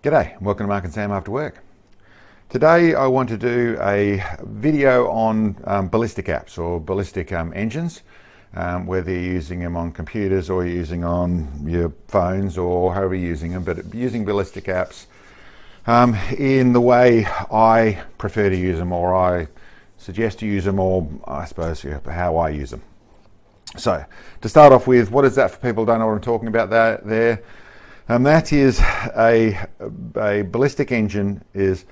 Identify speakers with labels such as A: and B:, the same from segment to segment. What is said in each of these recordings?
A: G'day, and welcome to Mark and Sam After Work. Today I want to do a video on ballistic apps or ballistic engines, whether you're using them on computers or you're using on your phones or however you're using them, but using ballistic apps in the way I prefer to use them, or I suggest you use them, or I suppose how I use them. So to start off with, what is that for people who don't know what I'm talking about there? That is a ballistic engine is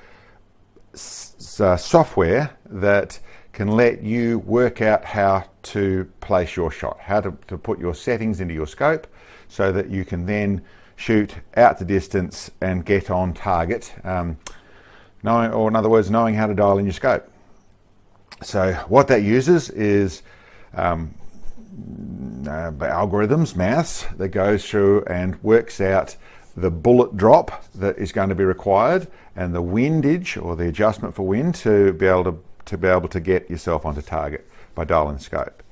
A: software that can let you work out how to place your shot, how to put your settings into your scope so that you can then shoot out the distance and get on target, knowing, or in other words, knowing how to dial in your scope. So what that uses is algorithms, maths, that goes through and works out the bullet drop that is going to be required and the windage, or the adjustment for wind, to be able to get yourself onto target by dialing scope.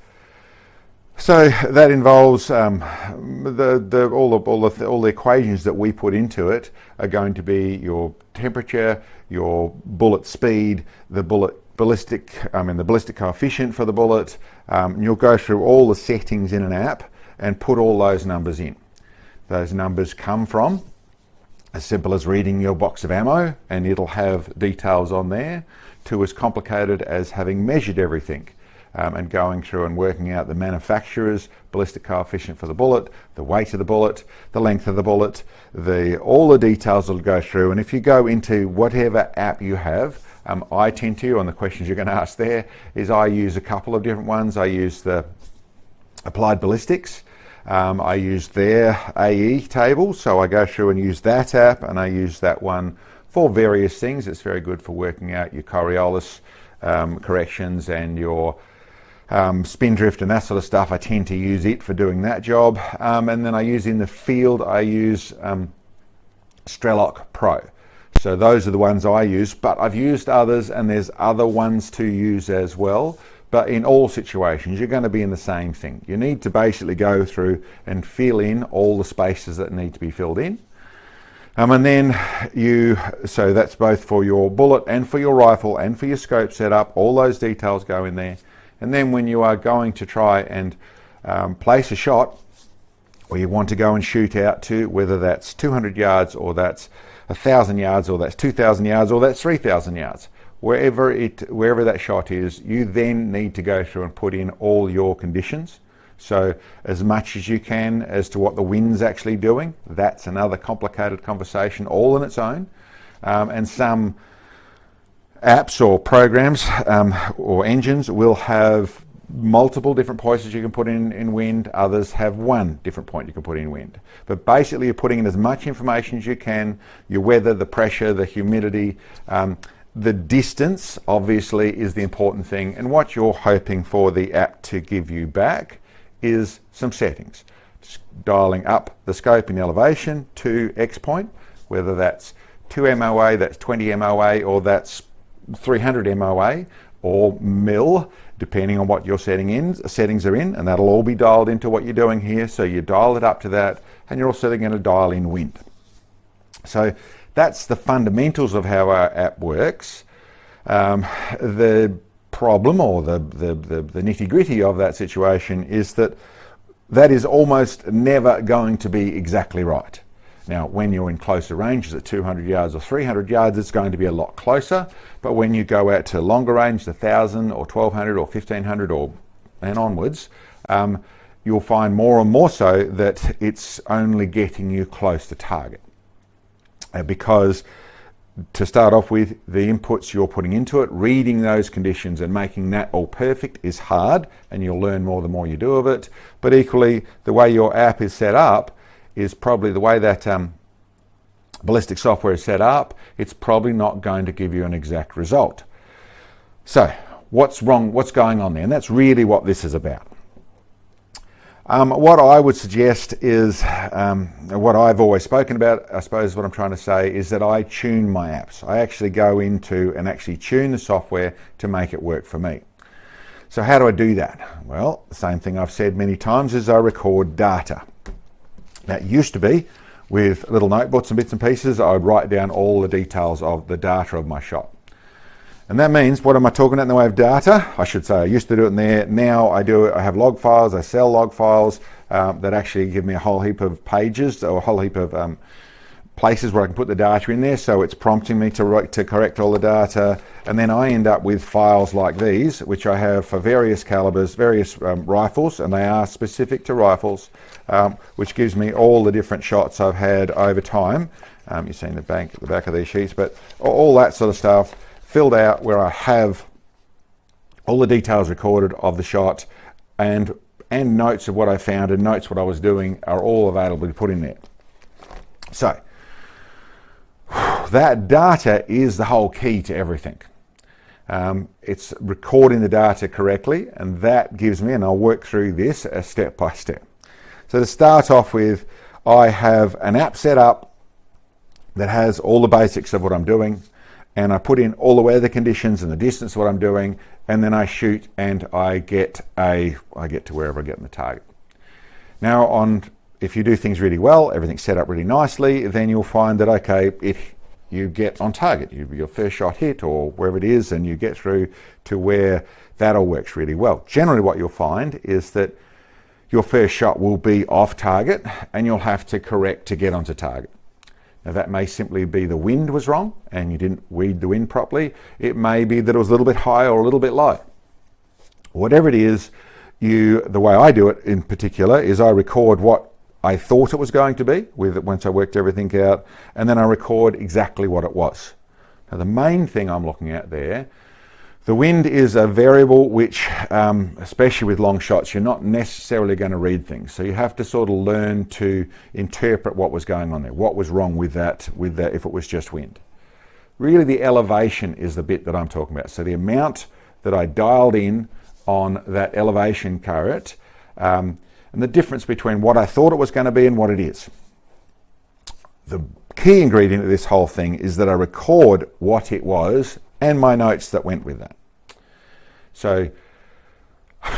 A: So that involves all the equations that we put into it are going to be your temperature, your bullet speed, the ballistic coefficient for the bullet. And you'll go through all the settings in an app and put all those numbers in. Those numbers come from as simple as reading your box of ammo, and it'll have details on there, to as complicated as having measured everything and going through and working out the manufacturer's ballistic coefficient for the bullet, the weight of the bullet, the length of the bullet, all the details will go through. And if you go into whatever app you have, I tend to, on the questions you're going to ask there, is I use a couple of different ones. I use the Applied Ballistics. I use their AE table, so I go through and use that app, and I use that one for various things. It's very good for working out your Coriolis corrections and your spin drift and that sort of stuff. I tend to use it for doing that job. And then I use in the field, I use Strelok Pro. So those are the ones I use, but I've used others, and there's other ones to use as well. But in all situations, you're going to be in the same thing. You need to basically go through and fill in all the spaces that need to be filled in. And then so that's both for your bullet and for your rifle and for your scope setup. All those details go in there. And then when you are going to try and place a shot, or you want to go and shoot out to, whether that's 200 yards or that's 1,000 yards or that's 2,000 yards or that's 3,000 yards, wherever that shot is, you then need to go through and put in all your conditions. So as much as you can as to what the wind's actually doing. That's another complicated conversation all on its own. And some apps or programs or engines will have multiple different places you can put in wind. Others have one different point you can put in wind. But basically you're putting in as much information as you can, your weather, the pressure, the humidity, the distance obviously is the important thing, and what you're hoping for the app to give you back is some settings. Just dialing up the scope in elevation to X point, whether that's 2 MOA, that's 20 MOA, or that's 300 MOA or mil, depending on what your settings are in, and that'll all be dialed into what you're doing here. So you dial it up to that, and you're also going to dial in wind. So that's the fundamentals of how our app works. The problem, or the nitty-gritty of that situation, is that is almost never going to be exactly right. Now, when you're in closer ranges at 200 yards or 300 yards, it's going to be a lot closer. But when you go out to longer range, 1,000 or 1,200 or 1,500 and onwards, you'll find more and more so that it's only getting you close to target. Because to start off with, the inputs you're putting into it, reading those conditions and making that all perfect is hard, and you'll learn more the more you do of it. But equally, the way your app is set up is probably the way that ballistic software is set up, it's probably not going to give you an exact result. So what's wrong? What's going on there? And that's really what this is about. What I would suggest is, what I've always spoken about, I suppose what I'm trying to say, is that I tune my apps. I actually go into and actually tune the software to make it work for me. So how do I do that? Well, the same thing I've said many times is I record data. That used to be with little notebooks and bits and pieces, I would write down all the details of the data of my shot. And that means, what am I talking about in the way of data? I should say I used to do it in there. Now I do it, I have log files, I sell log files that actually give me a whole heap of pages or a whole heap of places where I can put the data in there, so it's prompting me to correct all the data. And then I end up with files like these, which I have for various calibers, various rifles, and they are specific to rifles, which gives me all the different shots I've had over time. You're seeing the back of these sheets, but all that sort of stuff filled out, where I have all the details recorded of the shot, and notes of what I found and notes what I was doing are all available to put in there. So that data is the whole key to everything. It's recording the data correctly, and that gives me, and I'll work through this step by step. So to start off with, I have an app set up that has all the basics of what I'm doing, and I put in all the weather conditions and the distance of what I'm doing, and then I shoot and I get to wherever I get in the target. Now, if you do things really well, everything's set up really nicely, then you'll find that, okay, if you get on target, your first shot hit or wherever it is, and you get through to where that all works really well. Generally what you'll find is that your first shot will be off target and you'll have to correct to get onto target. Now that may simply be the wind was wrong and you didn't read the wind properly. It may be that it was a little bit high or a little bit low. Whatever it is, the way I do it in particular is I record what I thought it was going to be once I worked everything out, and then I record exactly what it was. Now the main thing I'm looking at there, the wind is a variable which, especially with long shots, you're not necessarily going to read things. So you have to sort of learn to interpret what was going on there, what was wrong with that if it was just wind. Really the elevation is the bit that I'm talking about. So the amount that I dialed in on that elevation carrot, and the difference between what I thought it was going to be and what it is. The key ingredient of this whole thing is that I record what it was and my notes that went with that. So,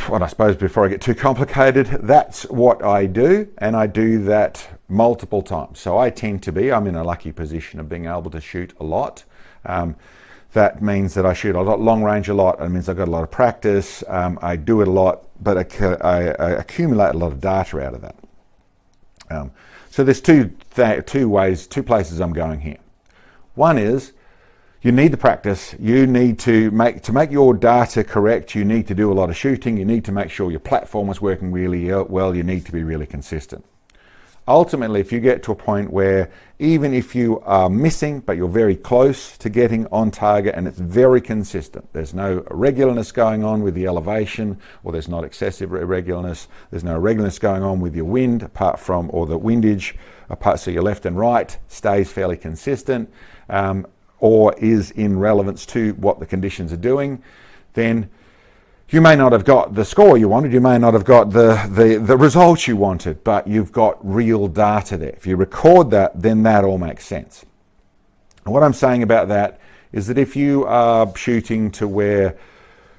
A: well, I suppose before I get too complicated, that's what I do, and I do that multiple times. So I'm in a lucky position of being able to shoot a lot. That means that I shoot a lot, long range a lot. It means I've got a lot of practice. I do it a lot, but I accumulate a lot of data out of that. So there's two places I'm going here. One is, you need the practice. You need to make your data correct. You need to do a lot of shooting. You need to make sure your platform is working really well. You need to be really consistent. Ultimately, if you get to a point where even if you are missing, but you're very close to getting on target and it's very consistent, there's no irregularness going on with the elevation, or there's not excessive irregularness, there's no irregularness going on with your wind or the windage, so your left and right stays fairly consistent, or is in relevance to what the conditions are doing, then you may not have got the score you wanted, you may not have got the results you wanted, but you've got real data there. If you record that, then that all makes sense. And what I'm saying about that is that if you are shooting to where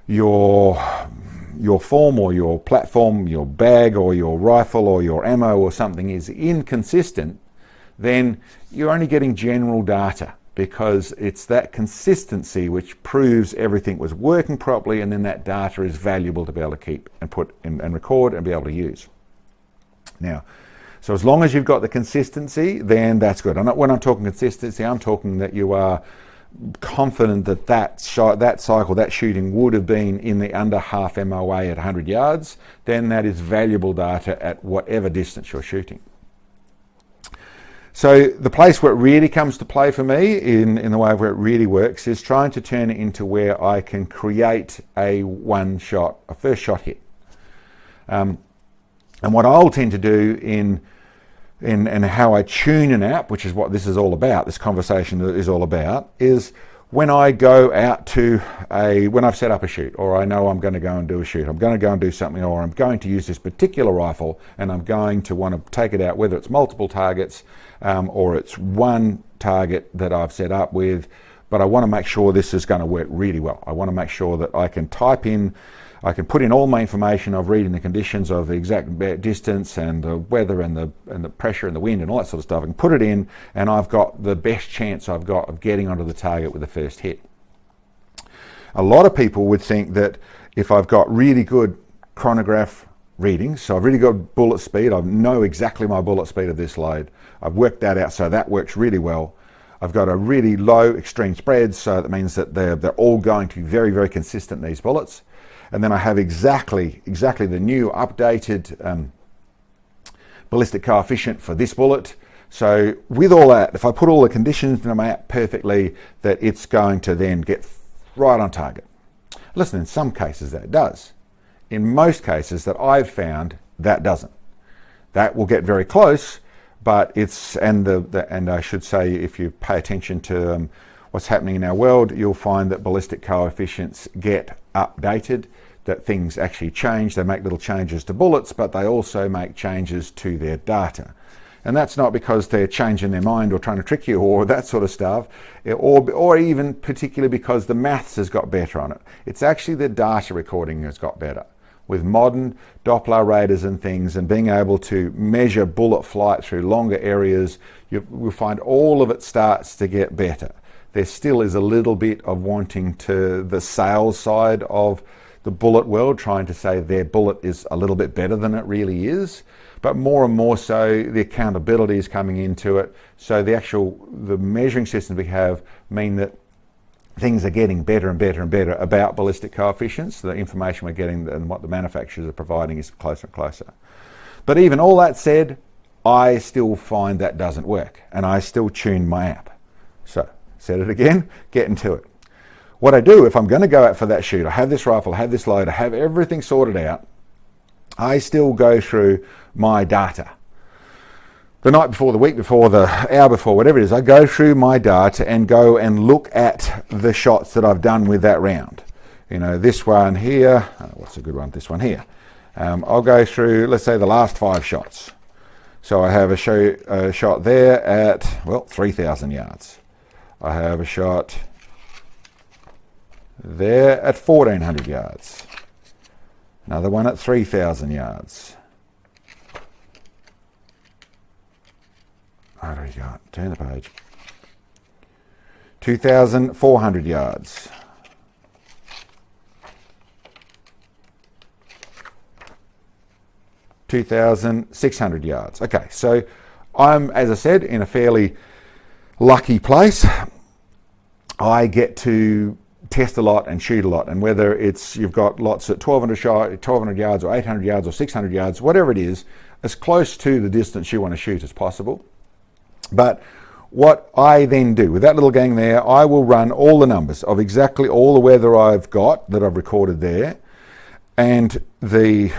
A: your form or your platform, your bag or your rifle or your ammo or something is inconsistent, then you're only getting general data, because it's that consistency which proves everything was working properly, and then that data is valuable to be able to keep and put in and record and be able to use. Now, so as long as you've got the consistency, then that's good. When I'm talking consistency, I'm talking that you are confident that that cycle, that shooting would have been in the under half MOA at 100 yards, then that is valuable data at whatever distance you're shooting. So the place where it really comes to play for me, in the way of where it really works, is trying to turn it into where I can create a first shot hit. And what I'll tend to do in how I tune an app, which is what this is all about, this conversation is all about, is when I go out when I've set up a shoot, or I know I'm going to go and do a shoot, I'm going to go and do something, or I'm going to use this particular rifle and I'm going to want to take it out, whether it's multiple targets or it's one target that I've set up with, but I want to make sure this is going to work really well. I want to make sure that I can type in I can put in all my information of reading the conditions of the exact distance and the weather and the pressure and the wind and all that sort of stuff. I can put it in, and I've got the best chance I've got of getting onto the target with the first hit. A lot of people would think that if I've got really good chronograph readings, so I've really got bullet speed, I know exactly my bullet speed of this load, I've worked that out, so that works really well. I've got a really low extreme spread, so that means that they're all going to be very, very consistent, these bullets. And then I have exactly the new updated ballistic coefficient for this bullet. So with all that, if I put all the conditions in my app perfectly, that it's going to then get right on target. Listen, in some cases that does. In most cases that I've found, that doesn't. That will get very close, but it's, and I should say, if you pay attention to what's happening in our world, you'll find that ballistic coefficients get updated, that things actually change. They make little changes to bullets, but they also make changes to their data. And that's not because they're changing their mind or trying to trick you or that sort of stuff, or even particularly because the maths has got better on it. It's actually the data recording has got better. With modern Doppler radars and things, and being able to measure bullet flight through longer areas, you'll find all of it starts to get better. There still is a little bit of wanting to the sales side of the bullet world, trying to say their bullet is a little bit better than it really is, but more and more so the accountability is coming into it. So the measuring systems we have mean that things are getting better and better and better about ballistic coefficients. The information we're getting and what the manufacturers are providing is closer and closer. But even all that said, I still find that doesn't work, and I still tune my app. So, said it again, getting to it. What I do if I'm going to go out for that shoot, I have this rifle, I have this load, I have everything sorted out, I still go through my data. The night before, the week before, the hour before, whatever it is, I go through my data and go and look at the shots that I've done with that round. You know, this one here, what's a good one? This one here. I'll go through, let's say, the last 5 shots. So I have a shot there at, well, 3,000 yards. I have a shot there at 1,400 yards. Another one at 3,000 yards. What do we got? Turn the page. 2,400 yards. (2,600 yards). Okay, so I'm, as I said, in a fairly lucky place. I get to test a lot and shoot a lot, and whether it's you've got lots at 1,200 yards or 800 yards or 600 yards, whatever it is, as close to the distance you want to shoot as possible. But what I then do with that little gang there, I will run all the numbers of exactly all the weather I've got that I've recorded there, and the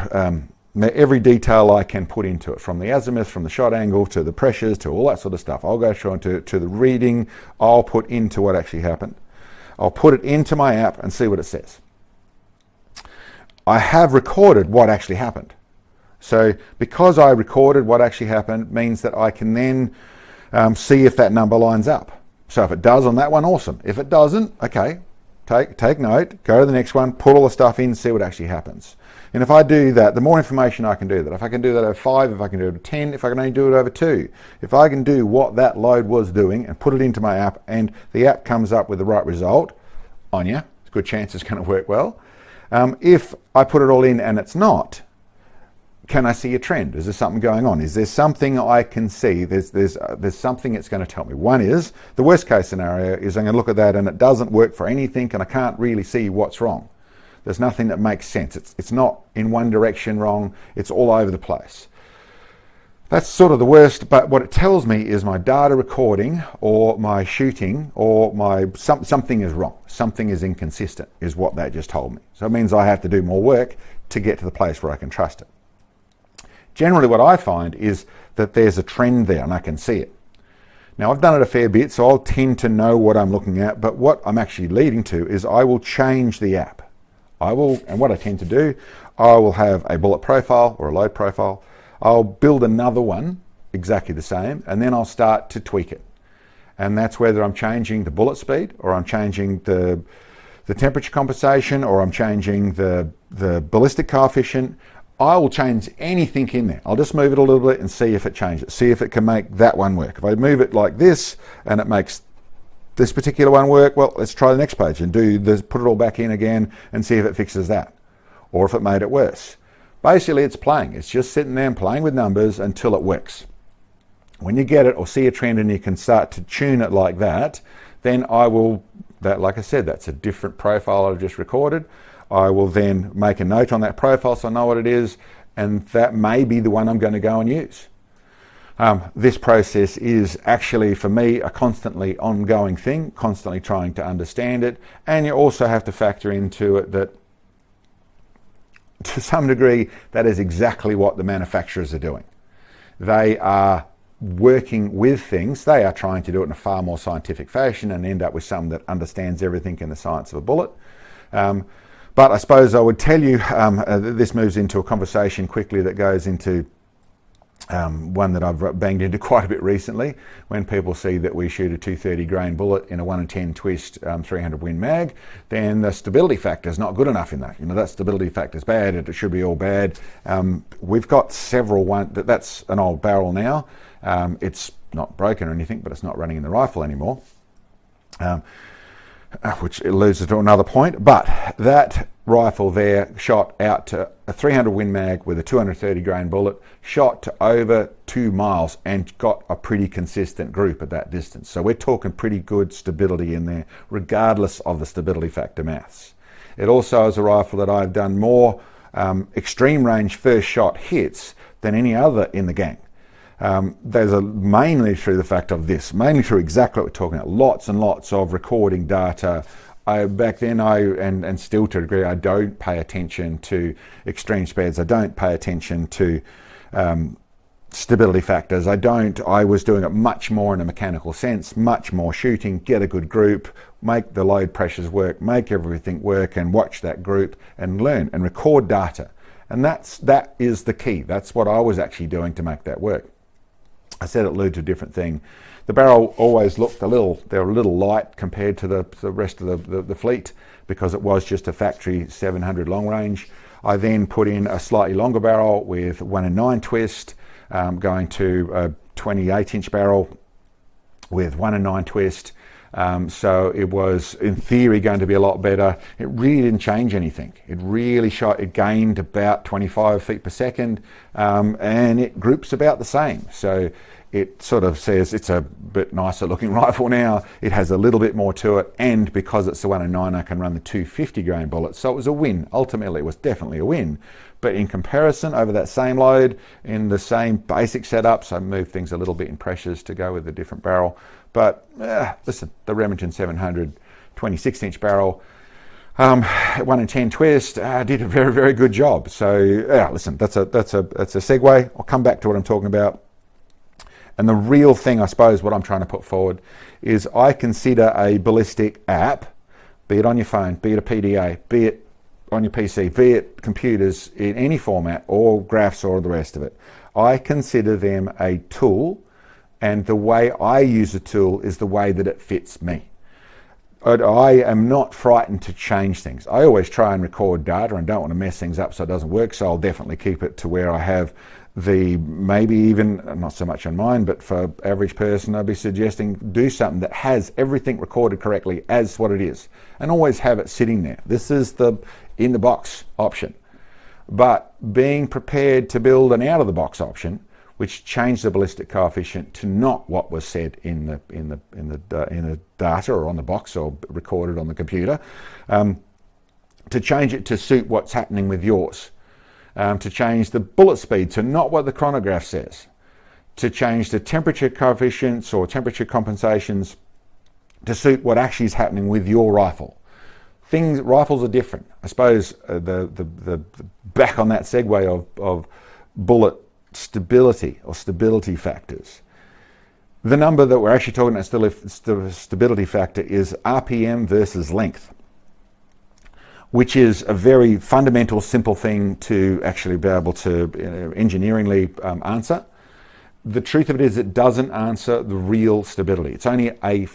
A: every detail I can put into it, from the azimuth, from the shot angle, to the pressures, to all that sort of stuff. I'll go through to the reading. I'll put into what actually happened. I'll put it into my app and see what it says. I have recorded what actually happened. So because I recorded what actually happened means that I can then see if that number lines up. So if it does on that one, awesome. If it doesn't, okay, take note, go to the next one, put all the stuff in, see what actually happens. And if I do that, the more information I can do that. If I can do that over 5, if I can do it over 10, if I can only do it over 2, if I can do what that load was doing and put it into my app, and the app comes up with the right result, on you, it's a good chance it's going to work well. If I put it all in and it's not, can I see a trend? Is there something going on? Is there something I can see? There's something it's going to tell me. One is, the worst case scenario is I'm going to look at that and it doesn't work for anything and I can't really see what's wrong. There's nothing that makes sense. It's not in one direction wrong. It's all over the place. That's sort of the worst, but what it tells me is my data recording or my shooting or something is wrong. Something is inconsistent is what that just told me. So it means I have to do more work to get to the place where I can trust it. Generally what I find is that there's a trend there and I can see it. Now I've done it a fair bit, so I'll tend to know what I'm looking at, but what I'm actually leading to is I will change the app. And what I tend to do, I will have a bullet profile or a load profile. I'll build another one exactly the same, and then I'll start to tweak it. And that's whether I'm changing the bullet speed or I'm changing the the temperature compensation or I'm changing the ballistic coefficient, I will change anything in there. I'll just move it a little bit and see if it changes, see if it can make that one work. If I move it like this and it makes this particular one work, well, let's try the next page and do this, put it all back in again and see if it fixes that, or if it made it worse. Basically, it's playing. It's just sitting there and playing with numbers until it works. When you get it or see a trend and you can start to tune it like that, then I will, like I said, that's a different profile I've just recorded. I will then make a note on that profile so I know what it is, and that may be the one I'm going to go and use. This process is actually, for me, a constantly ongoing thing, constantly trying to understand it, and you also have to factor into it that, to some degree, that is exactly what the manufacturers are doing. They are working with things, they are trying to do it in a far more scientific fashion and end up with something that understands everything in the science of a bullet. But I suppose I would tell you, this moves into a conversation quickly that goes into one that I've banged into quite a bit recently. When people see that we shoot a 230 grain bullet in a 1 in 10 twist 300 Win mag, then the stability factor is not good enough in that. You know, that stability factor is bad, it should be all bad. We've got several, that's an old barrel now. It's not broken or anything, but it's not running in the rifle anymore. Which leads to another point, but that rifle there shot out to a 300 Win mag with a 230 grain bullet, shot to over 2 miles and got a pretty consistent group at that distance. So we're talking pretty good stability in there, regardless of the stability factor maths. It also is a rifle that I've done more extreme range first shot hits than any other in the gang. There's mainly through the fact of this, mainly through exactly what we're talking about, lots and lots of recording data. Back then, and still to a degree, I don't pay attention to extreme spares. I don't pay attention to stability factors. I was doing it much more in a mechanical sense, much more shooting, get a good group, make the load pressures work, make everything work, and watch that group and learn and record data. And that is the key. That's what I was actually doing to make that work. I said it led to a different thing. The barrel always looked a little light compared to the rest of the fleet because it was just a factory 700 long range. I then put in a slightly longer barrel with 1 in 9 twist, going to a 28-inch barrel with 1 in 9 twist. So it was, in theory, going to be a lot better. It really didn't change anything. It gained about 25 feet per second, and it groups about the same. So it sort of says it's a bit nicer looking rifle now. It has a little bit more to it, and because it's the 1 in 9, I can run the 250 grain bullets. So it was a win. Ultimately, it was definitely a win. But in comparison, over that same load, in the same basic setups, I moved things a little bit in pressures to go with a different barrel. But listen, the Remington 700 26-inch barrel, 1 in 10 twist, did a very, very good job. So listen, that's a segue. I'll come back to what I'm talking about. And the real thing, I suppose, what I'm trying to put forward is I consider a ballistic app, be it on your phone, be it a PDA, be it on your PC, be it computers in any format, or graphs or the rest of it. I consider them a tool, and the way I use a tool is the way that it fits me. I am not frightened to change things. I always try and record data and don't want to mess things up so it doesn't work, so I'll definitely keep it to where I have maybe even, not so much on mine, but for average person, I'd be suggesting do something that has everything recorded correctly as what it is, and always have it sitting there. This is the in the box option. But being prepared to build an out of the box option, which changed the ballistic coefficient to not what was said in the data or on the box or recorded on the computer, to change it to suit what's happening with yours, to change the bullet speed to not what the chronograph says, to change the temperature coefficients or temperature compensations to suit what actually is happening with your rifle. Rifles are different. I suppose the back on that segue of bullet stability or stability factors. The number that we're actually talking about stability factor is RPM versus length, which is a very fundamental, simple thing to actually be able to engineeringly answer. The truth of it is it doesn't answer the real stability. It's only a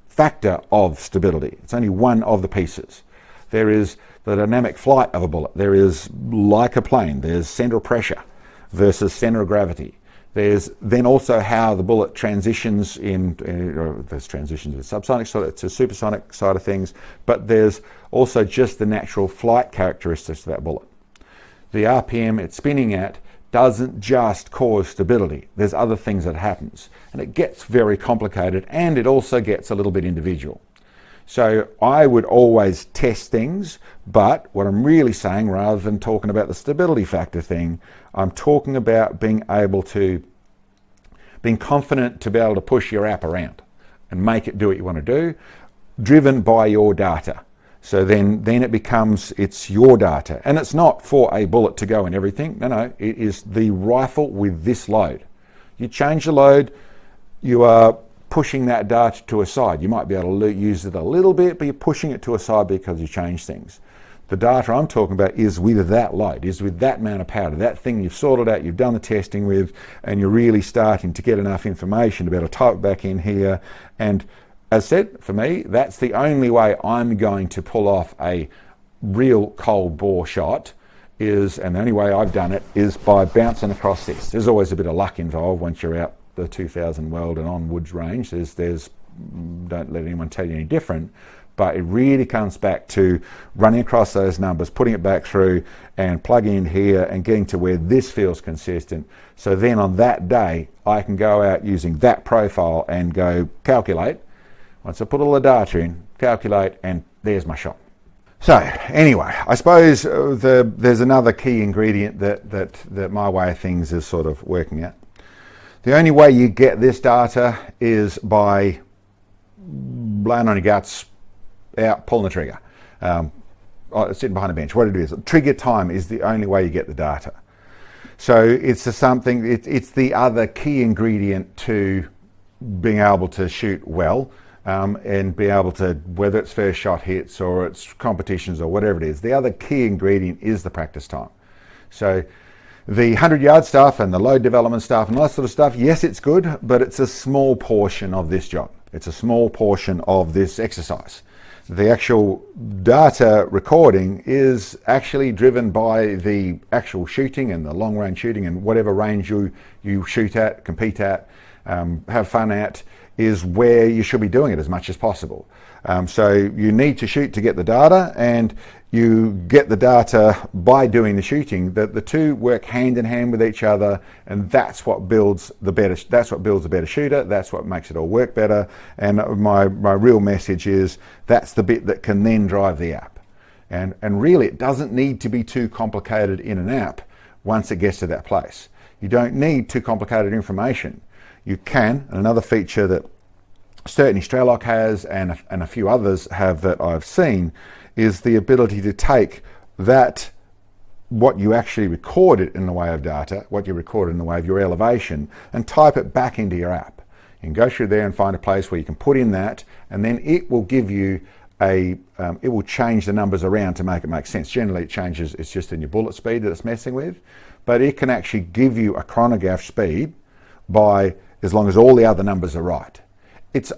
A: factor of stability. It's only one of the pieces. There is the dynamic flight of a bullet. There is like a plane. There's center of pressure versus center of gravity. There's then also how the bullet transitions there's transitions with subsonic to supersonic side of things, but there's also just the natural flight characteristics of that bullet. The RPM it's spinning at doesn't just cause stability. There's other things that happens, and it gets very complicated, and it also gets a little bit individual. So I would always test things, but what I'm really saying, rather than talking about the stability factor thing, I'm talking about being confident to be able to push your app around and make it do what you want to do, driven by your data. So then it becomes, it's your data. And it's not for a bullet to go in everything. No, it is the rifle with this load. You change the load, you are pushing that data to a side. You might be able to use it a little bit, but you're pushing it to a side because you change things. The data I'm talking about is with that load, is with that amount of powder, that thing you've sorted out, you've done the testing with, and you're really starting to get enough information to be able to type back in here. And as said, for me, that's the only way I'm going to pull off a real cold bore shot and the only way I've done it is by bouncing across this. There's always a bit of luck involved once you're out the 2000 weld and onwards range. There's don't let anyone tell you any different, but it really comes back to running across those numbers, putting it back through and plugging in here and getting to where this feels consistent. So then on that day, I can go out using that profile and go calculate. Once I put all the data in, calculate, and there's my shot. So anyway, I suppose there's another key ingredient that my way of things is sort of working at. The only way you get this data is by laying on your guts, out, pulling the trigger, sitting behind a bench, what it is. Trigger time is the only way you get the data. So it's the other key ingredient to being able to shoot well, and be able to, whether it's first shot hits or it's competitions or whatever it is, the other key ingredient is the practice time. So the 100-yard stuff and the load development stuff and all that sort of stuff, yes, it's good, but it's a small portion of this job. It's a small portion of this exercise. The actual data recording is actually driven by the actual shooting and the long range shooting, and whatever range you shoot at, compete at, have fun at, is where you should be doing it as much as possible. So you need to shoot to get the data, and you get the data by doing the shooting. The two work hand in hand with each other, and that's what builds the better. That's what builds a better shooter. That's what makes it all work better. And my real message is that's the bit that can then drive the app. And really, it doesn't need to be too complicated in an app once it gets to that place. You don't need too complicated information. You can, and another feature that certainly Strelok has and a few others have that I've seen, is the ability to take that, what you actually recorded in the way of data, what you recorded in the way of your elevation, and type it back into your app. You can go through there and find a place where you can put in that, and then it will give you it will change the numbers around to make it make sense. Generally it changes, it's just in your bullet speed that it's messing with, but it can actually give you a chronograph speed by, as long as all the other numbers are right.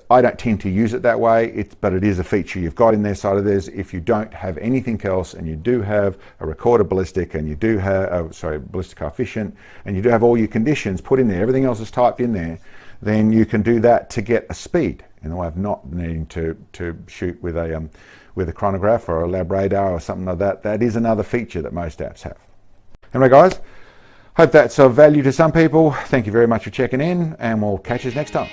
A: I don't tend to use it that way, but it is a feature you've got in there side of this. If you don't have anything else, and you do have a recorded ballistic, and you do have, ballistic coefficient, and you do have all your conditions put in there, everything else is typed in there, then you can do that to get a speed in the way of not needing to shoot with a chronograph or a lab radar or something like that. That is another feature that most apps have. Anyway guys, hope that's of value to some people. Thank you very much for checking in, and we'll catch you next time.